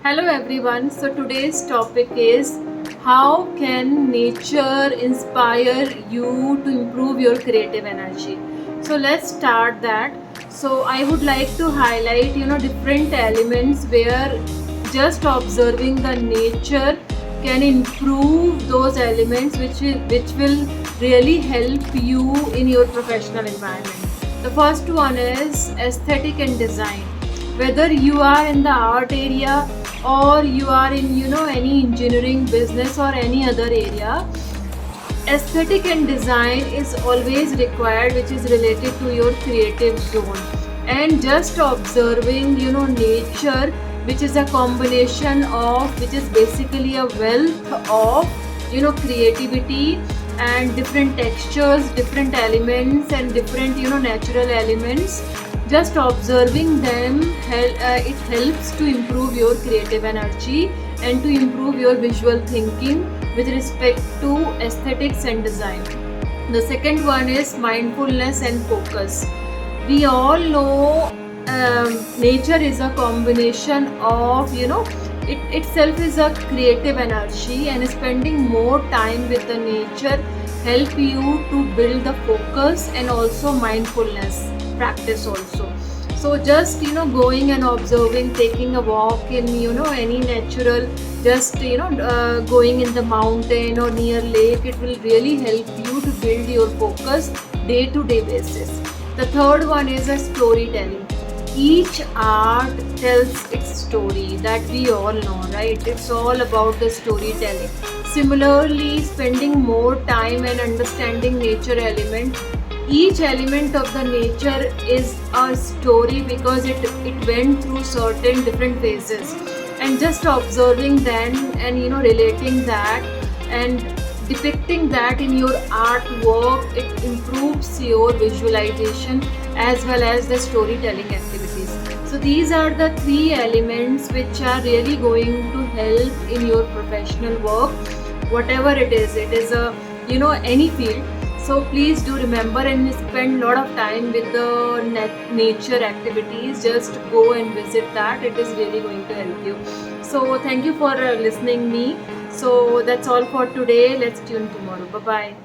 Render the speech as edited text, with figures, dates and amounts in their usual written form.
Hello everyone. So today's topic is how can nature inspire you to improve your creative energy. So let's start that. So I would like to highlight different elements where just observing the nature can improve those elements which will really help you in your professional environment. The first one is aesthetic and design. Whether you are in the art area or you are in any engineering business or any other area, aesthetic and design is always required, which is related to your creative zone. And just observing nature, which is a combination of, which is basically a wealth of creativity and different textures, different elements and different natural elements. Just observing them it helps to improve your creative energy and to improve your visual thinking with respect to aesthetics and design. The second one is mindfulness and focus. We all know nature is a combination of it itself is a creative energy, and spending more time with the nature help you to build the focus and also mindfulness practice also. So just going and observing, taking a walk in any natural, just going in the mountain or near lake, it will really help you to build your focus day to day basis. The third one is a storytelling. Each art tells its story, that we all know, right? It's all about the storytelling. Similarly, spending more time and understanding nature element. Each element of the nature is a story because it went through certain different phases, and just observing them and relating that and depicting that in your artwork, it improves your visualization as well as the storytelling activities. So these are the three elements which are really going to help in your professional work, whatever it is a any field. So please do remember and spend a lot of time with the nature activities. Just go and visit that. It is really going to help you. So thank you for listening me. So that's all for today. Let's tune tomorrow. Bye bye.